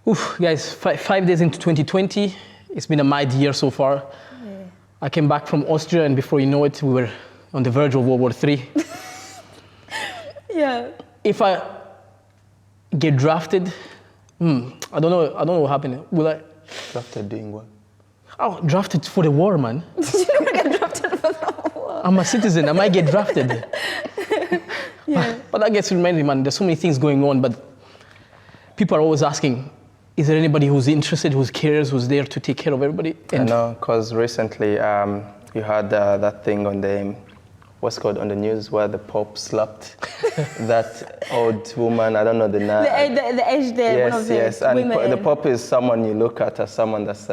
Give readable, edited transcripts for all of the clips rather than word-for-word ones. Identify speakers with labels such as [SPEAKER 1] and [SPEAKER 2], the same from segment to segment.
[SPEAKER 1] Oof, guys, 5 days into 2020. It's been a mad year so far.
[SPEAKER 2] Yeah.
[SPEAKER 1] I came back from Austria, and before you know it, we were on the verge of World War III.
[SPEAKER 2] Yeah.
[SPEAKER 1] If I get drafted, I don't know what happened. Will I?
[SPEAKER 3] Drafted doing what?
[SPEAKER 1] Oh, drafted for the war, man.
[SPEAKER 2] You don't get drafted for the war.
[SPEAKER 1] I'm a citizen. I might get drafted.
[SPEAKER 2] Yeah.
[SPEAKER 1] But that gets reminded, man. There's so many things going on, but people are always asking, is there anybody who's interested, who cares, who's there to take care of everybody?
[SPEAKER 3] I know, because recently you had that thing on the, what's called on the news, where the Pope slapped that old woman. I don't know the name.
[SPEAKER 2] The age there, one of the
[SPEAKER 3] yes, and
[SPEAKER 2] women.
[SPEAKER 3] the Pope is someone you look at as someone that's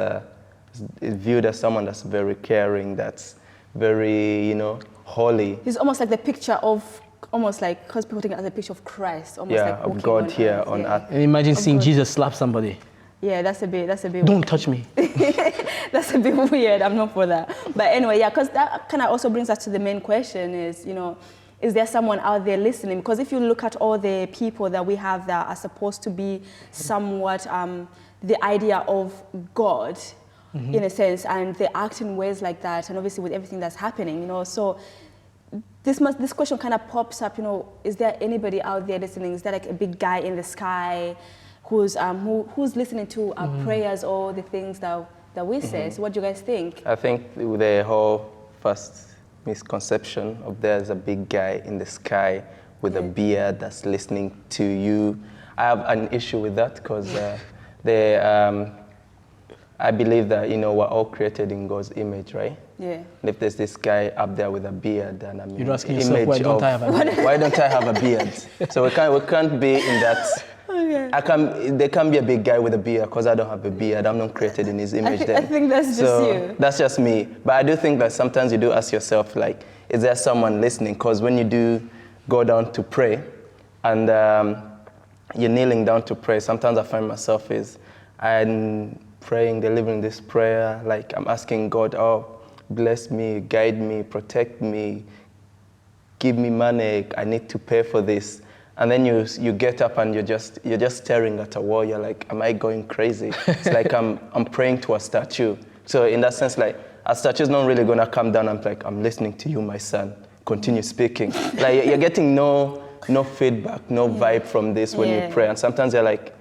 [SPEAKER 3] is viewed as someone that's very caring, that's very, holy.
[SPEAKER 2] He's almost like the picture of, almost like, because people take it as a picture of Christ, almost like
[SPEAKER 3] of
[SPEAKER 2] walking
[SPEAKER 3] God
[SPEAKER 2] on
[SPEAKER 3] here
[SPEAKER 2] earth.
[SPEAKER 3] on
[SPEAKER 2] Yeah.
[SPEAKER 3] earth.
[SPEAKER 1] And imagine seeing
[SPEAKER 2] God.
[SPEAKER 1] Jesus slap somebody.
[SPEAKER 2] Yeah, that's a bit.
[SPEAKER 1] Don't touch me.
[SPEAKER 2] That's a bit weird. I'm not for that. But anyway, yeah, because that kind of also brings us to the main question: is there someone out there listening? Because if you look at all the people that we have that are supposed to be somewhat the idea of God, in a sense, and they act in ways like that, and obviously with everything that's happening, so. This question kind of pops up, is there anybody out there listening? Is there like a big guy in the sky who's listening to our prayers or the things that we say? So what do you guys think?
[SPEAKER 3] I think the whole first misconception of there's a big guy in the sky with a beard that's listening to you. I have an issue with that because I believe that, we're all created in God's image, right?
[SPEAKER 2] Yeah.
[SPEAKER 3] And if there's this guy up there with a beard and I'm
[SPEAKER 1] You're asking yourself, why don't I have a beard?
[SPEAKER 3] Why don't I have a beard? So we can't be in that.
[SPEAKER 2] Okay.
[SPEAKER 3] There can't be a big guy with a beard because I don't have a beard. I'm not created in his image.
[SPEAKER 2] I think that's just you.
[SPEAKER 3] That's just me. But I do think that sometimes you do ask yourself, like, is there someone listening? Because when you do go down to pray and you're kneeling down to pray, sometimes I find myself I'm praying, delivering this prayer, like I'm asking God, bless me, guide me, protect me, give me money, I need to pay for this. And then you get up and you're just staring at a wall. You're like, am I going crazy? It's like I'm praying to a statue. So in that sense, like a statue's not really gonna come down. I'm listening to you, my son. Continue speaking. Like you're getting no feedback, no vibe from this when you pray. And sometimes you're like,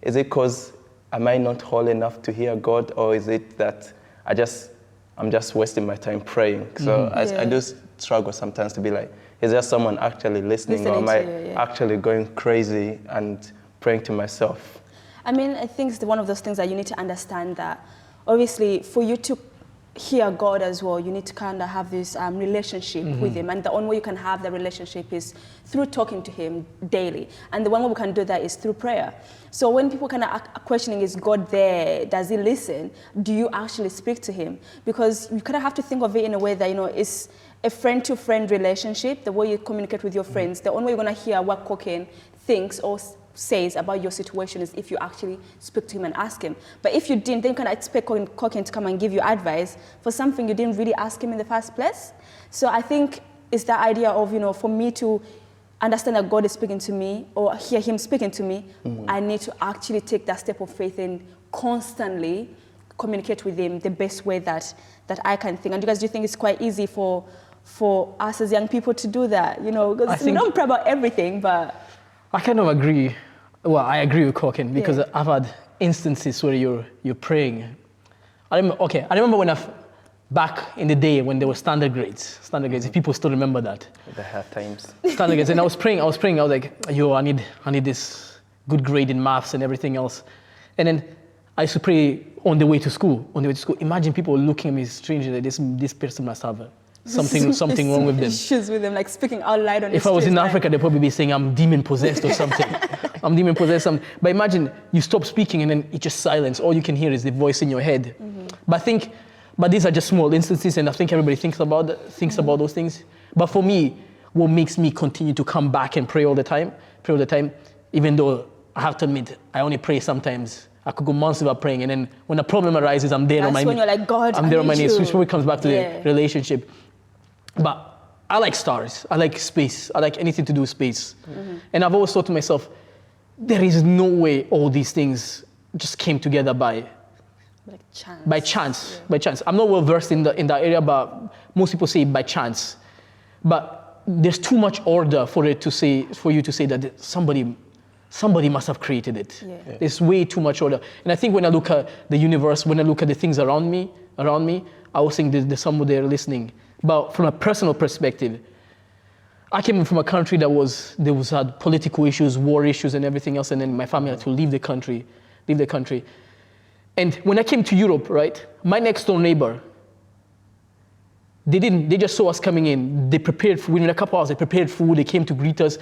[SPEAKER 3] is it because am I not holy enough to hear God, or is it that I'm just wasting my time praying? So I do struggle sometimes to be like, is there someone actually listening or am I actually going crazy and praying to myself?
[SPEAKER 2] I mean, I think it's one of those things that you need to understand that obviously for you to hear God as well, you need to kind of have this relationship with Him. And the only way you can have that relationship is through talking to Him daily. And the one way we can do that is through prayer. So when people kind of are questioning, is God there? Does He listen? Do you actually speak to Him? Because you kind of have to think of it in a way that, it's a friend-to-friend relationship, the way you communicate with your friends. The only way you're going to hear what Koken thinks or says about your situation is if you actually speak to him and ask him. But if you didn't, then you can expect Koken to come and give you advice for something you didn't really ask him in the first place. So I think it's that idea of, for me to understand that God is speaking to me or hear Him speaking to me, I need to actually take that step of faith and constantly communicate with Him the best way that I can think. And you guys, do you think it's quite easy for us as young people to do that? Because we don't pray about everything, but...
[SPEAKER 1] I kind of agree. Well, I agree with Koken because I've had instances where you're praying. I remember when back in the day when there were standard grades, if people still remember that.
[SPEAKER 3] The hard times.
[SPEAKER 1] Standard grades, and I was praying, I was like, I need this good grade in maths and everything else. And then I used to pray on the way to school. Imagine people looking at me strangely, like this person must have something wrong with them.
[SPEAKER 2] Issues with them, like speaking out loud on the
[SPEAKER 1] If I was
[SPEAKER 2] street,
[SPEAKER 1] in Africa, they'd probably be saying I'm demon possessed or something. I'm demon possessed. But imagine you stop speaking and then it's just silence. All you can hear is the voice in your head. But these are just small instances, and I think everybody thinks about those things. But for me, what makes me continue to come back and pray all the time, even though I have to admit, I only pray sometimes. I could go months without praying, and then when a problem arises, I'm there on my knees.
[SPEAKER 2] That's when you're like, God,
[SPEAKER 1] I'm there on my knees, which probably comes back to
[SPEAKER 2] the
[SPEAKER 1] relationship. But I like stars. I like space. I like anything to do with space. And I've always thought to myself, there is no way all these things just came together by
[SPEAKER 2] Chance.
[SPEAKER 1] By chance. I'm not well versed in that area, but most people say by chance. But there's too much order for you to say that somebody must have created it.
[SPEAKER 2] Yeah.
[SPEAKER 3] Yeah.
[SPEAKER 1] There's way too much order. And I think when I look at the universe, when I look at the things around me, I was saying there's somebody there listening. But from a personal perspective, I came from a country that had political issues, war issues, and everything else, and then my family had to leave the country. And when I came to Europe, right, my next door neighbor, they just saw us coming in. They prepared food. Within a couple hours, they prepared food. They came to greet us.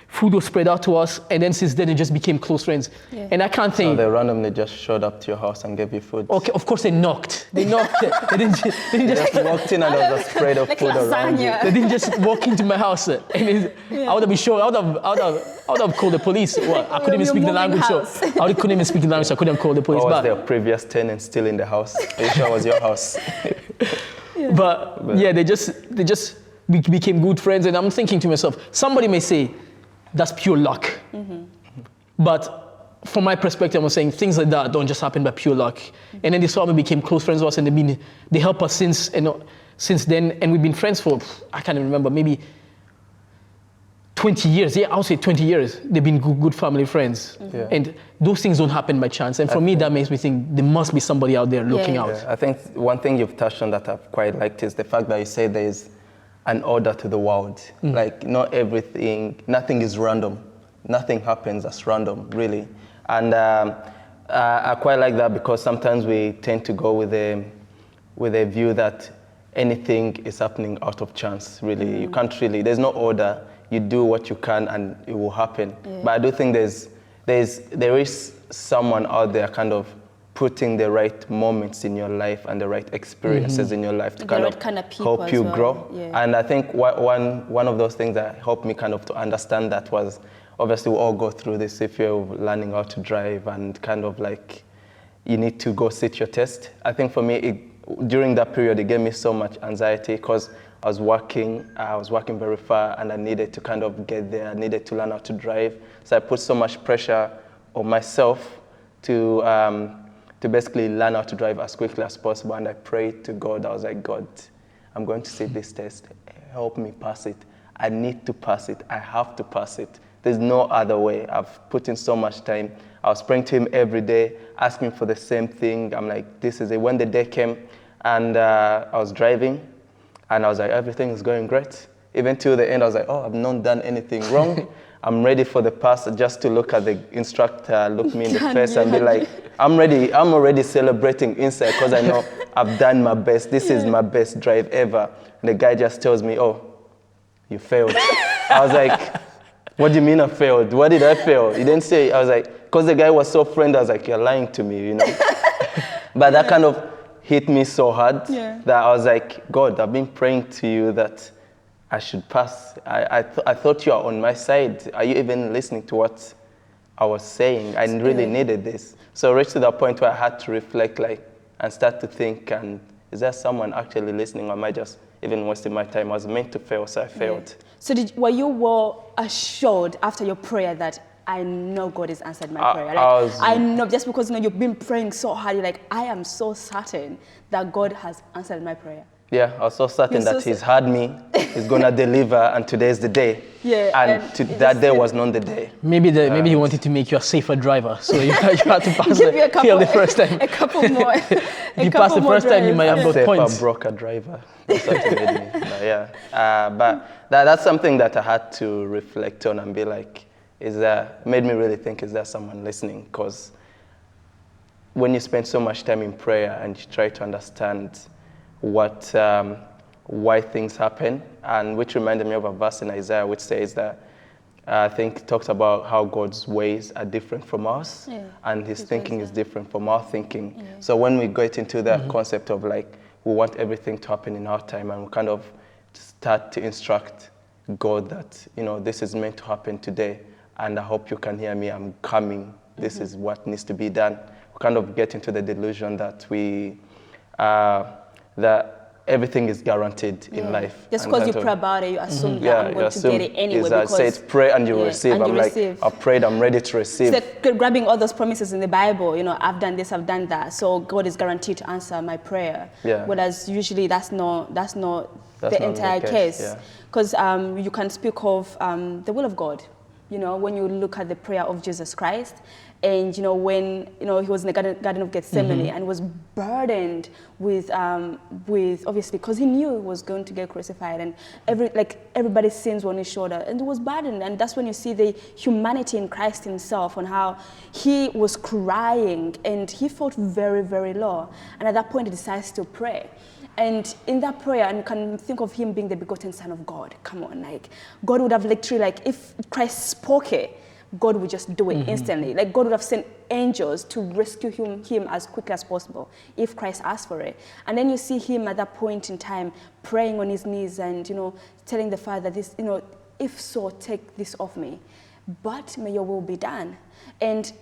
[SPEAKER 1] Food was spread out to us. And then since then, it just became close friends.
[SPEAKER 2] Yeah.
[SPEAKER 1] And I can't
[SPEAKER 3] So
[SPEAKER 1] think.
[SPEAKER 3] they randomly just showed up to your house and gave you food.
[SPEAKER 1] Okay, of course they knocked. They knocked. They didn't just
[SPEAKER 3] Just walked in and there was a spread of
[SPEAKER 2] Like
[SPEAKER 3] food around you.
[SPEAKER 2] lasagna.
[SPEAKER 1] They didn't just walk into my house. I would have been sure. I would have called the police. Well, I couldn't even speak the
[SPEAKER 2] moving
[SPEAKER 1] language. So
[SPEAKER 2] house.
[SPEAKER 1] I couldn't even speak the language. So I couldn't call the police.
[SPEAKER 3] Or was
[SPEAKER 1] But
[SPEAKER 3] their previous tenant still in the house? Are you sure it was your house?
[SPEAKER 1] But yeah, we became good friends, and I'm thinking to myself, somebody may say, that's pure luck. But from my perspective, I'm saying things like that don't just happen by pure luck. And then they saw me, became close friends with us, and they help us since then, and we've been friends for, I can't even remember, maybe 20 years. Yeah, I'll say 20 years. They've been good family friends.
[SPEAKER 3] Yeah.
[SPEAKER 1] And those things don't happen by chance. And for me, that makes me think there must be somebody out there looking
[SPEAKER 2] Yeah.
[SPEAKER 1] out.
[SPEAKER 3] Yeah, I think one thing you've touched on that I've quite liked is the fact that you say there is an order to the world. Like nothing is random. Nothing happens as random, really. And I quite like that because sometimes we tend to go with a view that anything is happening out of chance, really. You can't really, there's no order. You do what you can and it will happen.
[SPEAKER 2] Yeah.
[SPEAKER 3] But I do think there is someone out there kind of putting the right moments in your life and the right experiences in your life to
[SPEAKER 2] The
[SPEAKER 3] kind
[SPEAKER 2] right
[SPEAKER 3] of
[SPEAKER 2] kind of people
[SPEAKER 3] help
[SPEAKER 2] as
[SPEAKER 3] you
[SPEAKER 2] well.
[SPEAKER 3] grow.
[SPEAKER 2] Yeah.
[SPEAKER 3] And I think one of those things that helped me kind of to understand that was, obviously we all go through this if you're learning how to drive and kind of like you need to go sit your test. I think for me, during that period, it gave me so much anxiety because I was working very far and I needed to kind of get there. I needed to learn how to drive. So I put so much pressure on myself to basically learn how to drive as quickly as possible. And I prayed to God. I was like, God, I'm going to sit this test. Help me pass it. I need to pass it. I have to pass it. There's no other way. I've put in so much time. I was praying to him every day, asking for the same thing. I'm like, this is it. When the day came and I was driving, and I was like, everything is going great. Even till the end, I was like, oh, I've not done anything wrong. I'm ready for the pass, just to look at the instructor, look me in the face and be like, I'm ready. I'm already celebrating inside because I know I've done my best. This is my best drive ever. And the guy just tells me, oh, you failed. I was like, what do you mean I failed? What did I fail? He didn't say, I was like, because the guy was so friendly, I was like, you're lying to me, you know. But that kind of hit me so hard that I was like, God, I've been praying to you that I should pass. I thought you are on my side. Are you even listening to what I was saying? I really needed this. So I reached to that point where I had to reflect and start to think, and is there someone actually listening, or am I just even wasting my time? I was meant to fail, so I failed.
[SPEAKER 2] So were you assured after your prayer that I know God has answered my prayer? I know, just because you've been praying so hard, you're like, I am so certain that God has answered my prayer.
[SPEAKER 3] Yeah, I was so certain that he's heard me, he's going to deliver, and today's the day.
[SPEAKER 2] Yeah,
[SPEAKER 3] and that day was not the day.
[SPEAKER 1] Maybe he wanted to make you a safer driver, so you had to pass
[SPEAKER 2] Give you
[SPEAKER 1] fail the first time.
[SPEAKER 2] A couple more.
[SPEAKER 1] If you pass the first time, you might have got points.
[SPEAKER 3] Safer broker driver. That's what he made me. But yeah, but that's something that I had to reflect on and be like, made me really think, is there someone listening? Because when you spend so much time in prayer and you try to understand why things happen, and which reminded me of a verse in Isaiah which says that I think talks about how God's ways are different from ours, and his thinking is different from our thinking. Yeah. So when we get into that concept of we want everything to happen in our time, and we kind of start to instruct God that, this is meant to happen today, and I hope you can hear me, I'm coming, this is what needs to be done. We kind of get into the delusion that that everything is guaranteed in life.
[SPEAKER 2] Just
[SPEAKER 3] And
[SPEAKER 2] because you
[SPEAKER 3] kind of-
[SPEAKER 2] pray about it, you assume that
[SPEAKER 3] Yeah,
[SPEAKER 2] I'm
[SPEAKER 3] you
[SPEAKER 2] going to
[SPEAKER 3] assume
[SPEAKER 2] get it anyway.
[SPEAKER 3] is that
[SPEAKER 2] Because
[SPEAKER 3] say it's pray and you will receive.
[SPEAKER 2] and
[SPEAKER 3] I'm
[SPEAKER 2] you
[SPEAKER 3] like,
[SPEAKER 2] receive.
[SPEAKER 3] I prayed, I'm ready to receive.
[SPEAKER 2] It's like grabbing all those promises in the Bible, you know, I've done this, I've done that, so God is guaranteed to answer my prayer.
[SPEAKER 3] Yeah.
[SPEAKER 2] Whereas usually that's not
[SPEAKER 3] That's
[SPEAKER 2] the
[SPEAKER 3] not the
[SPEAKER 2] entire
[SPEAKER 3] case,
[SPEAKER 2] case.
[SPEAKER 3] yeah.
[SPEAKER 2] Because you can speak of the will of God, you know, when you look at the prayer of Jesus Christ, and you know when he was in the Garden of Gethsemane and was burdened with obviously because he knew he was going to get crucified, and everybody's sins were on his shoulder, and he was burdened, and that's when you see the humanity in Christ himself, on how he was crying and he felt very, very low, and at that point he decides to pray. And in that prayer, and you can think of him being the begotten Son of God. Come on, like God would have literally, like if Christ spoke it, God would just do it instantly. Like God would have sent angels to rescue him as quickly as possible if Christ asked for it. And then you see him at that point in time praying on his knees and, you know, telling the Father, this, you know, if so, take this off me, but may your will be done. And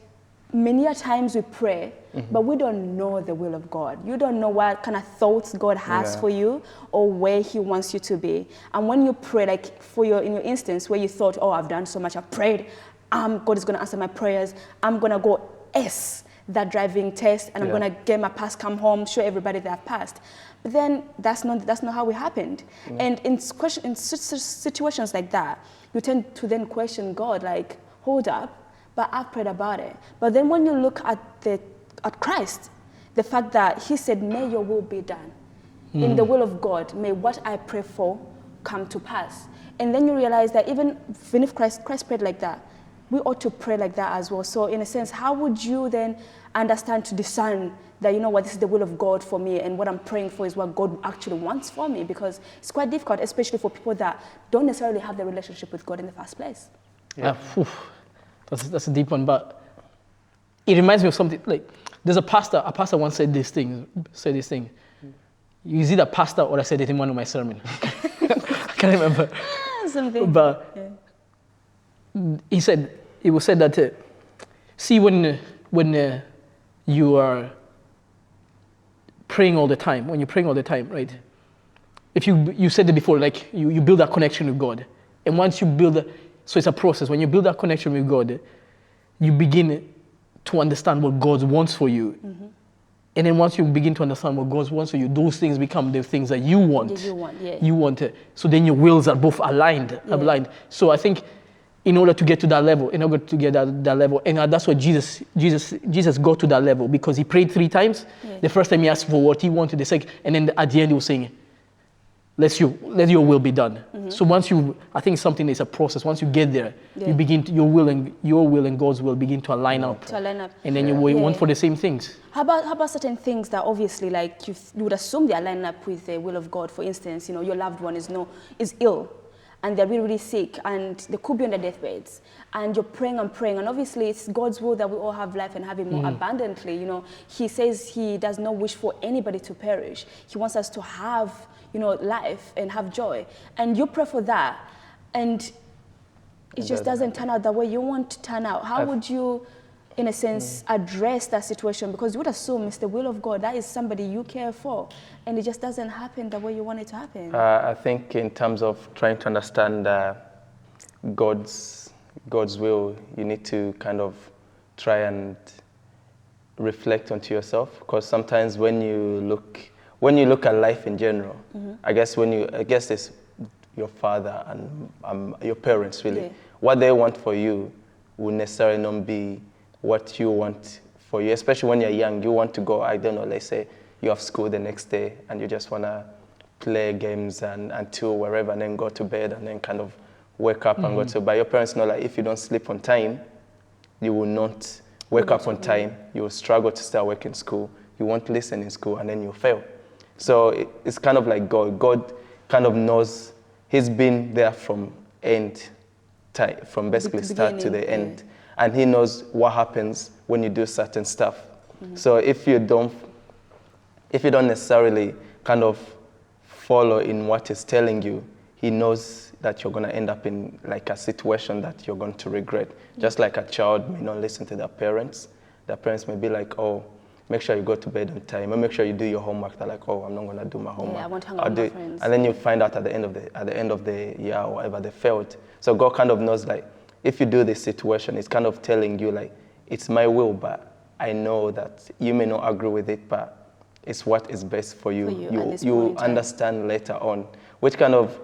[SPEAKER 2] many a times we pray, but we don't know the will of God. You don't know what kind of thoughts God has for you or where he wants you to be. And when you pray, like in your instance where you thought, oh, I've done so much, I've prayed, God is going to answer my prayers, I'm going to go ace that driving test, and I'm going to get my pass, come home, show everybody that I've passed. But then that's not how it happened. And in situations like that, you tend to then question God, like, hold up, but I've prayed about it. But then when you look at Christ, the fact that he said, may your will be done. In the will of God, may what I pray for come to pass. And then you realize that even if Christ prayed like that, we ought to pray like that as well. So in a sense, how would you then understand to discern that, you know what, this is the will of God for me, and what I'm praying for is what God actually wants for me? Because it's quite difficult, especially for people that don't necessarily have the relationship with God in the first place.
[SPEAKER 1] Yeah. That's a deep one, but it reminds me of something. Like, there's a pastor once said this thing. Is it a pastor or I said it in one of my sermons? I can't remember.
[SPEAKER 2] Something.
[SPEAKER 1] But he was said that, see, when you are praying all the time, right? If you said it before, like you build that connection with God, and once you build, so it's a process. When you build that connection with God, you begin to understand what God wants for you. And then once you begin to understand what God wants for you, those things become the things that you want. You want it. So then your wills are both aligned. So I think in order to get to that level, and that's what Jesus got to that level, because he prayed 3 times. The first time he asked for what he wanted, the second, and then at the end he was saying, let your will be done. So once I think something is a process. Once you get there, you begin to, your will and God's will begin to align up. And then you want for the same things.
[SPEAKER 2] How about certain things that obviously, like you would assume they align up with the will of God? For instance, you know, your loved one is ill, and they're really, really sick, and they could be on their deathbeds, and you're praying and praying, and obviously it's God's will that we all have life and have it more abundantly. You know, he says he does not wish for anybody to perish. He wants us to have, you know, life and have joy. And you pray for that, and it just doesn't turn out the way you want to turn out. How would you, in a sense, address that situation? Because you would assume it's the will of God. That is somebody you care for, and it just doesn't happen the way you want it to happen.
[SPEAKER 3] I think in terms of trying to understand God's will, you need to kind of try and reflect onto yourself. Because sometimes when you look at life in general, I guess it's your father and your parents really. What they want for you will necessarily not be what you want for you, especially when you're young. You want to go, I don't know, let's say you have school the next day and you just want to play games until wherever, and then go to bed and then kind of wake up and go to, but your parents know, like, if you don't sleep on time, you will not wake up on time, you will struggle to stay awake in school, you won't listen in school, and then you'll fail. So it's kind of like God kind of knows, he's been there from basically start to the end. And he knows what happens when you do certain stuff. So if you don't necessarily kind of follow in what he's telling you, he knows that you're going to end up in like a situation that you're going to regret. Just like a child may not listen to their parents. Their parents may be like, oh, make sure you go to bed on time, and make sure you do your homework. They're like, oh, I'm not gonna do my homework.
[SPEAKER 2] I want to hang out
[SPEAKER 3] I'll
[SPEAKER 2] with
[SPEAKER 3] do
[SPEAKER 2] my
[SPEAKER 3] it.
[SPEAKER 2] friends.
[SPEAKER 3] And then you find out at the end of the year or whatever they failed. So God kind of knows, like, if you do this situation, it's kind of telling you, like, it's my will, but I know that you may not agree with it, but it's what is best for you. You understand later on, which kind of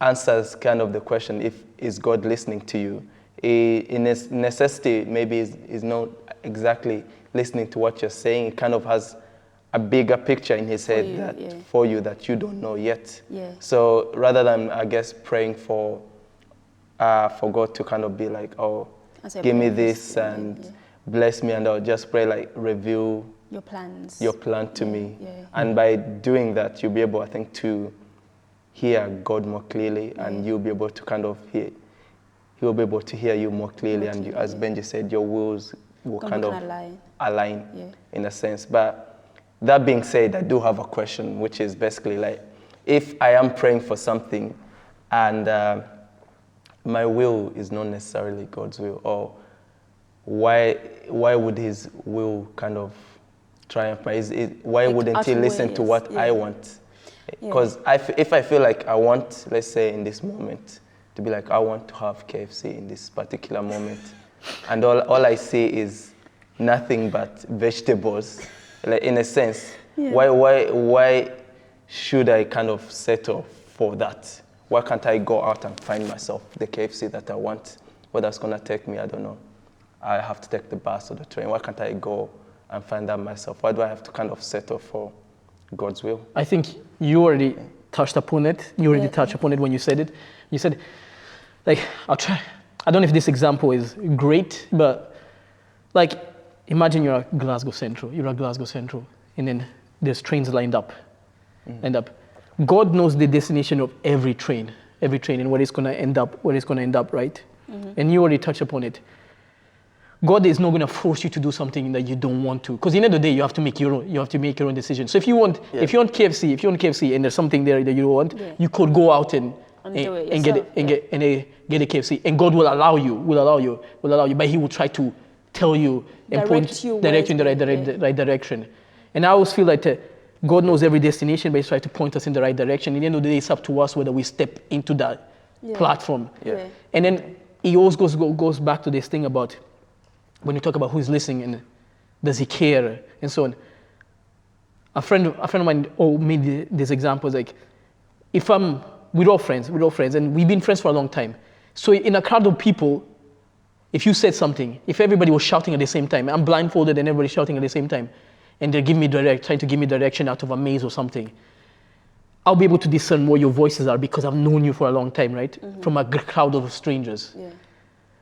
[SPEAKER 3] answers kind of the question, if is God listening to you? In necessity, maybe is not exactly listening to what you're saying. It kind of has a bigger picture in his head for you that you don't know yet.
[SPEAKER 2] Yeah.
[SPEAKER 3] So rather than, I guess, praying for God to kind of be like, oh, give me this and bless me, and I'll just pray, like, reveal
[SPEAKER 2] your plan
[SPEAKER 3] to me.
[SPEAKER 2] Yeah.
[SPEAKER 3] And by doing that, you'll be able, I think, to hear God more clearly, and you'll be able to kind of hear, he will be able to hear you more clearly, and you, as Benji said, your wills will kind of align in a sense. But that being said, I do have a question, which is basically like, if I am praying for something and my will is not necessarily God's will, or why would his will kind of triumph? Why wouldn't he listen to what I want? Because if I feel like I want, let's say in this moment, to be like, I want to have KFC in this particular moment, and all I see is nothing but vegetables, like, in a sense, why should I kind of settle for that? Why can't I go out and find myself the KFC that I want? Where that's gonna take me, I don't know. I have to take the bus or the train. Why can't I go and find that myself? Why do I have to kind of settle for God's will?
[SPEAKER 1] I think you already touched upon it. You already touched upon it when you said it. You said, like, I'll try. I don't know if this example is great, but like, imagine you're at Glasgow Central. You're at Glasgow Central, and then there's trains lined up. God knows the destination of every train, and where it's going to end up, right? And you already touched upon it. God is not going to force you to do something that you don't want to, because at the end of the day, you have to make your own decision. So if you want KFC, and there's something there that you don't want, you could go out and get a KFC, and God will allow you, but He will try to tell you and direct you in the right direction. And I always feel like God knows every destination, but He's trying to point us in the right direction. At the end of the day, it's up to us whether we step into that platform. And then it always goes back to this thing about when you talk about who's listening and does he care and so on. A friend of mine made this example, like, if we're all friends, and we've been friends for a long time. So in a crowd of people, if you said something, if everybody was shouting at the same time, I'm blindfolded and everybody's shouting at the same time, and they're trying to give me direction out of a maze or something, I'll be able to discern where your voices are because I've known you for a long time, right? From a crowd of strangers.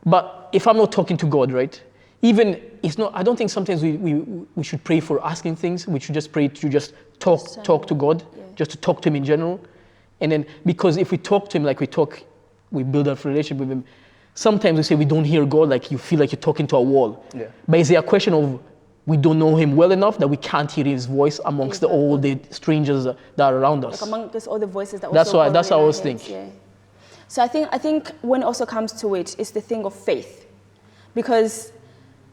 [SPEAKER 1] But if I'm not talking to God, right? I don't think sometimes we should pray for asking things. We should just pray to just talk to God, just to talk to Him in general. And then, because if we talk to Him like we build a relationship with Him, sometimes we say we don't hear God, like you feel like you're talking to a wall. But is there a question of we don't know Him well enough that we can't hear His voice amongst all the strangers that are around us?
[SPEAKER 2] Like amongst all the voices that
[SPEAKER 1] that's what I always think.
[SPEAKER 2] So I think when it also comes to it, it's the thing of faith. Because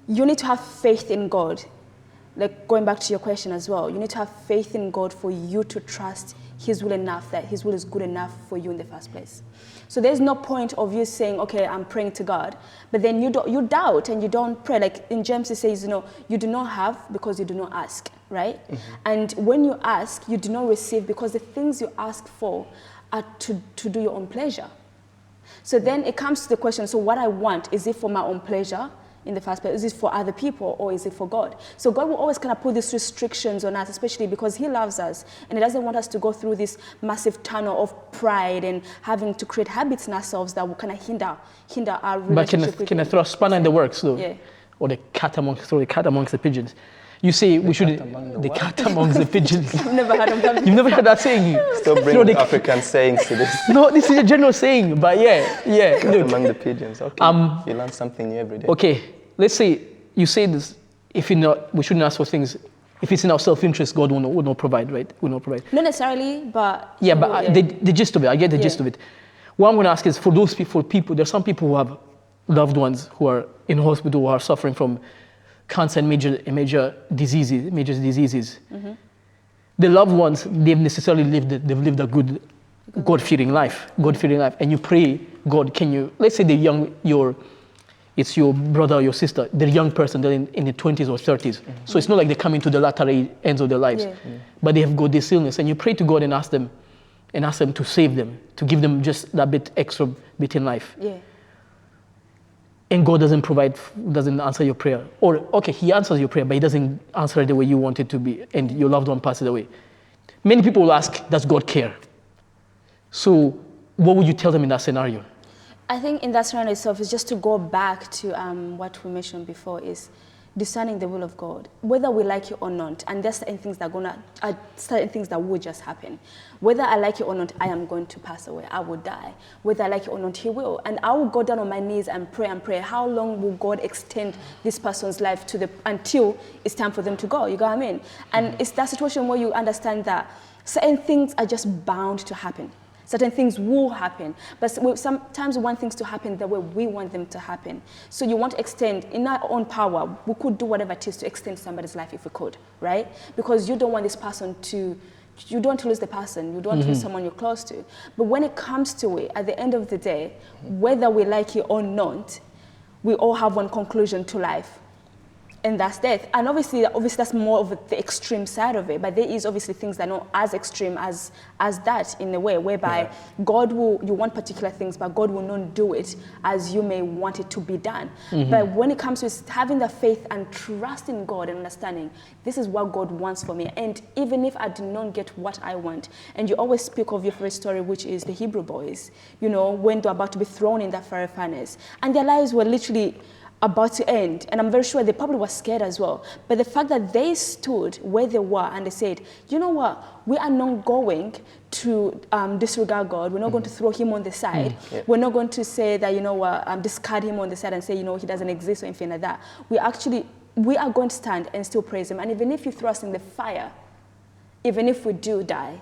[SPEAKER 2] you need to have faith in God. Like, going back to your question as well, you need to have faith in God for you to trust His will enough, that His will is good enough for you in the first place. So there's no point of you saying, okay, I'm praying to God, but then you doubt and you don't pray. Like in James it says, you do not have because you do not ask, right? And when you ask, you do not receive because the things you ask for are to do your own pleasure. So then it comes to the question, so what I want, is it for my own pleasure? In the first place, is it for other people or is it for God? So God will always kind of put these restrictions on us, especially because He loves us and He doesn't want us to go through this massive tunnel of pride and having to create habits in ourselves that will kind of hinder our relationship.
[SPEAKER 1] But can I throw a spanner in the works though? Or the cat amongst the pigeons. You say we should the cat amongst the pigeons.
[SPEAKER 2] I've never heard of that.
[SPEAKER 1] You've never heard that saying?
[SPEAKER 3] Still bring African sayings to this.
[SPEAKER 1] No, this is a general saying, but cat
[SPEAKER 3] among the pigeons. Okay. You learn something new every day.
[SPEAKER 1] Okay, let's say you say this. We shouldn't ask for things. If it's in our self-interest, God will not provide, right? Will not provide.
[SPEAKER 2] Not necessarily, but
[SPEAKER 1] the gist of it. I get the gist of it. What I'm going to ask is for those people. There's some people who have loved ones who are in hospital who are suffering from cancer and major diseases. The loved ones, they've lived a good God-fearing life, and you pray, God, can you, let's say it's your brother or your sister, the young person, they're in the 20s or 30s. So it's not like they're coming to the latter ends of their lives, but they have got this illness, and you pray to God and ask them to save them, to give them just that bit extra bit in life.
[SPEAKER 2] Yeah.
[SPEAKER 1] And God doesn't answer your prayer. Or, okay, he answers your prayer, but he doesn't answer it the way you want it to be, and your loved one passes away. Many people will ask, does God care? So what would you tell them in that scenario?
[SPEAKER 2] I think in that scenario itself is just to go back to what we mentioned before, is discerning the will of God, whether we like it or not. And there's certain things that certain things that will just happen. Whether I like it or not, I am going to pass away. I will die. Whether I like it or not, he will. And I will go down on my knees and pray. How long will God extend this person's life until it's time for them to go? You know what I mean? And it's that situation where you understand that certain things are just bound to happen. Certain things will happen, but sometimes we want things to happen the way we want them to happen. So you want to extend, in our own power, we could do whatever it is to extend somebody's life if we could, right? Because you don't want this person you don't want to lose the person, you don't want to lose someone you're close to. But when it comes to it, at the end of the day, whether we like it or not, we all have one conclusion to life. And that's death. And obviously that's more of the extreme side of it. But there is obviously things that are not as extreme as that, in a way, whereby you want particular things, but God will not do it as you may want it to be done. But when it comes to having the faith and trust in God and understanding, this is what God wants for me. And even if I do not get what I want, and you always speak of your favorite story, which is the Hebrew boys, when they're about to be thrown in that fiery furnace, and their lives were literally about to end, and I'm very sure they probably were scared as well. But the fact that they stood where they were and they said, you know what, we are not going to disregard God. We're not going to throw him on the side. We're not going to say that, discard him on the side and say, he doesn't exist or anything like that. We are going to stand and still praise him. And even if you throw us in the fire, even if we do die,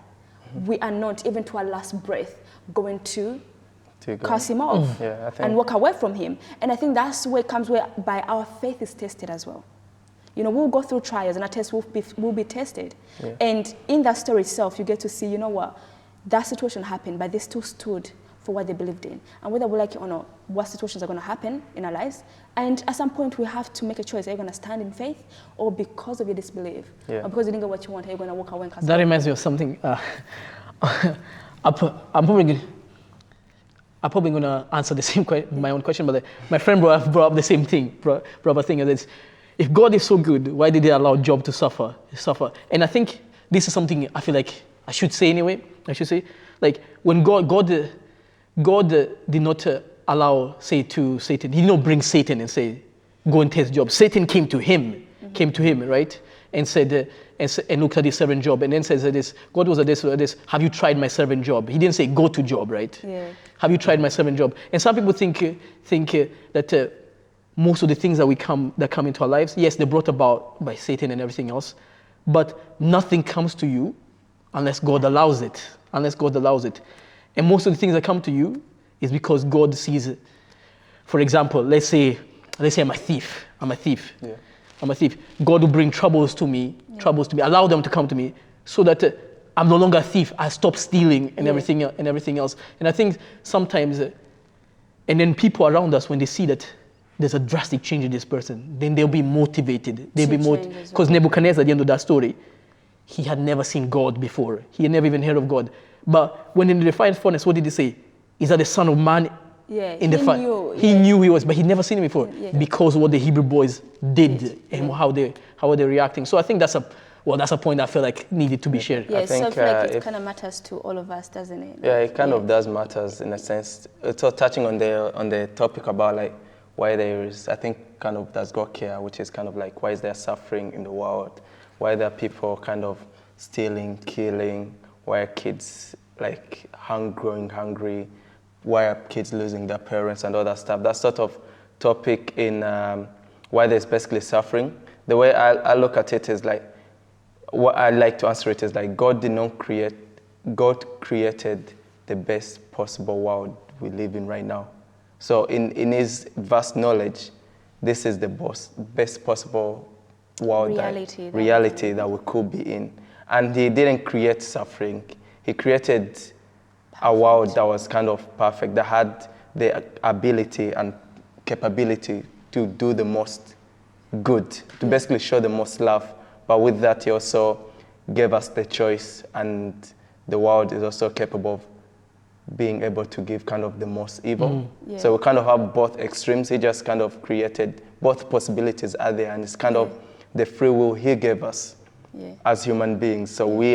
[SPEAKER 2] we are not, even to our last breath, going to cast him off and walk away from him. And I think that's where it comes, whereby our faith is tested as well. We'll go through trials, and our tests will be tested. And in that story itself, you get to see, that situation happened, but they still stood for what they believed in. And whether we like it or not, what situations are going to happen in our lives. And at some point, we have to make a choice. Are you going to stand in faith, or because of your disbelief, or because you didn't get what you want, are you going to walk away and cast
[SPEAKER 1] That reminds me of something. I'm probably going to answer the same my own question, but my friend brought up the same thing. Brought up a thing, and it's, if God is so good, why did he allow Job to suffer? And I think this is something I feel like I should say anyway. Like, when God did not allow, say, to Satan, he did not bring Satan and say, go and test Job. Satan came to him, right? And said, and looked at his servant Job, and then says this, God was at this, have you tried my servant Job? He didn't say, go to Job, right? Yeah. Have you tried my servant Job? And some people think that most of the things that come into our lives, yes, they're brought about by Satan and everything else, but nothing comes to you unless God allows it. And most of the things that come to you is because God sees it. For example, let's say I'm a thief. Yeah. I'm a thief. God will bring troubles to me, allow them to come to me, so that I'm no longer a thief. I stop stealing and everything else. And I think sometimes, and then people around us, when they see that there's a drastic change in this person, then they'll be motivated. Because Nebuchadnezzar, at the end of that story, he had never seen God before. He had never even heard of God. But when in the refined furnace, what did he say? Is that the Son of Man?
[SPEAKER 2] Yeah,
[SPEAKER 1] he knew he was, but he'd never seen him before because of what the Hebrew boys did and how they're reacting. So I think that's a point I feel like needed to be shared.
[SPEAKER 2] Yeah, I think, so I feel like it kind of matters to all of us, doesn't it?
[SPEAKER 3] Yeah, it kind of does matters in a sense. So touching on the topic about like why there is, I think kind of does God care, which is kind of like why is there suffering in the world? Why there are people kind of stealing, killing? Why are kids like growing hungry? Why are kids losing their parents and all that stuff? That sort of topic in why there's basically suffering. The way I look at it is like, what I like to answer it is like, God created the best possible world we live in right now. So in his vast knowledge, this is the best possible world reality that we could be in. And he didn't create suffering. He created a world that was kind of perfect, that had the ability and capability to do the most good, to basically show the most love. But with that, he also gave us the choice, and the world is also capable of being able to give kind of the most evil. So we kind of have both extremes. He just kind of created both possibilities are there, and it's kind of the free will he gave us as human beings. So we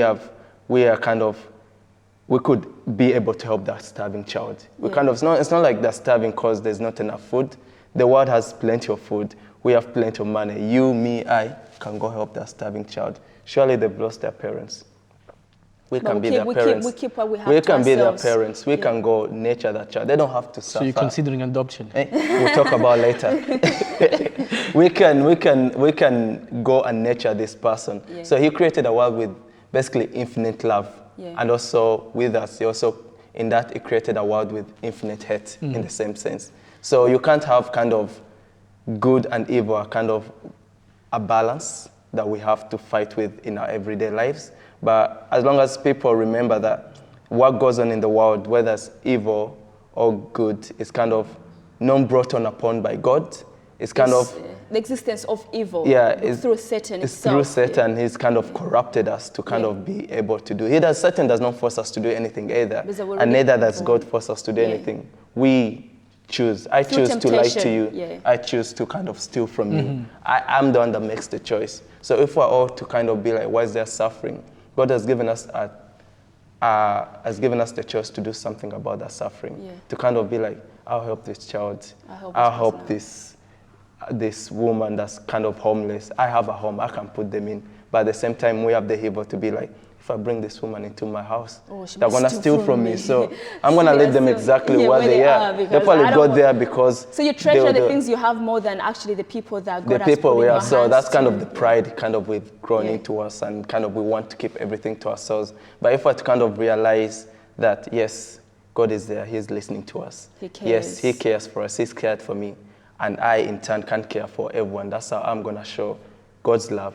[SPEAKER 3] could be able to help that starving child. We kind of, it's not like they're starving because there's not enough food. The world has plenty of food. We have plenty of money. You, me, I can go help that starving child. Surely they've lost their parents. We can be their parents.
[SPEAKER 2] We keep what we have
[SPEAKER 3] We
[SPEAKER 2] to
[SPEAKER 3] can be their
[SPEAKER 2] ourselves.
[SPEAKER 3] parents. We can go nurture that child. They don't have to suffer.
[SPEAKER 1] So you're considering adoption?
[SPEAKER 3] We'll talk about later. we can go and nurture this person. So he created a world with basically infinite love. And also with us, he also, in that, he created a world with infinite hate in the same sense. So you can't have kind of good and evil, a kind of a balance that we have to fight with in our everyday lives. But as long as people remember that what goes on in the world, whether it's evil or good, is kind of not brought on upon by God. It's kind of
[SPEAKER 2] the existence of evil.
[SPEAKER 3] It's
[SPEAKER 2] through Satan
[SPEAKER 3] it's
[SPEAKER 2] itself.
[SPEAKER 3] through Satan. He's kind of corrupted us to kind of be able to do. Satan does not force us to do anything either, and neither does God force us to do anything. We choose. I choose to lie to you. I choose to kind of steal from you. I'm the one that makes the choice. So if we're all to kind of be like, why is there suffering? God has given us the choice to do something about that suffering. To kind of be like, I'll help this child. I'll help this woman that's kind of homeless. I have a home. I can put them in. But at the same time, we have the evil to be like, if I bring this woman into my house, they're going to steal from me. So I'm going to let them exactly where they are. They probably got there because...
[SPEAKER 2] So you treasure the things you have more than actually the people that God has put in your hands.
[SPEAKER 3] The people we have. So that's kind of the pride kind of we've grown into us, and kind of we want to keep everything to ourselves. But if we're to kind of realize that, yes, God is there, He's listening to us.
[SPEAKER 2] He cares.
[SPEAKER 3] Yes, He cares for us. He's cared for me. And I, in turn, can care for everyone. That's how I'm going to show God's love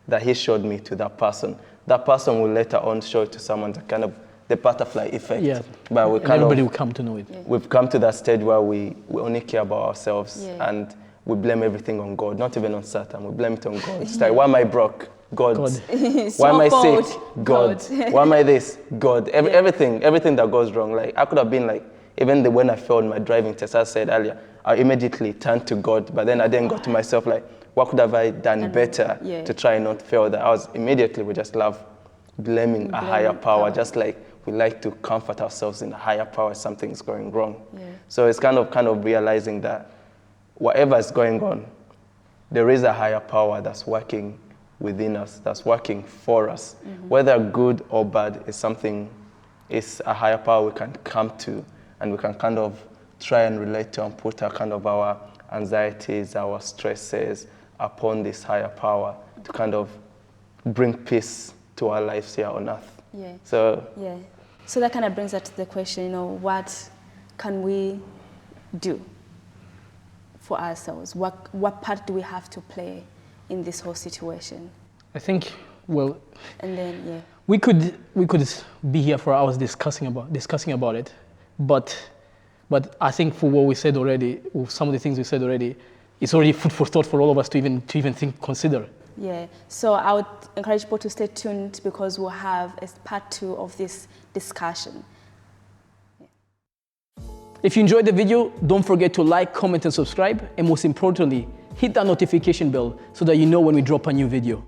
[SPEAKER 3] that He showed me to that person. That person will later on show it to someone, kind of the butterfly effect. But
[SPEAKER 1] everybody will come to know it.
[SPEAKER 3] We've come to that stage where we only care about ourselves, and we blame everything on God, not even on Satan. We blame it on God. It's like, why am I broke? God. Why am I sick? God. Why am I this? God. Everything that goes wrong. Like, I could have been like, even when I failed my driving test, as I said earlier, I immediately turned to God, but then I then got to myself like, what could have I done better to try and not fail that? We just love blaming a higher power, just like we like to comfort ourselves in a higher power if something's going wrong. So it's kind of realizing that whatever is going on, there is a higher power that's working within us, that's working for us. Whether good or bad is a higher power we can come to, and we can kind of try and relate to and put our anxieties, our stresses upon this higher power to kind of bring peace to our lives here on earth. So
[SPEAKER 2] that kind of brings us to the question, what can we do for ourselves? What part do we have to play in this whole situation?
[SPEAKER 1] I think, well,
[SPEAKER 2] and then
[SPEAKER 1] we could be here for hours discussing about it, but I think for what we said already, some of the things we said already, it's already food for thought for all of us to even consider.
[SPEAKER 2] So I would encourage people to stay tuned, because we'll have a part 2 of this discussion.
[SPEAKER 1] If you enjoyed the video, don't forget to like, comment, and subscribe, and most importantly, hit that notification bell so that you know when we drop a new video.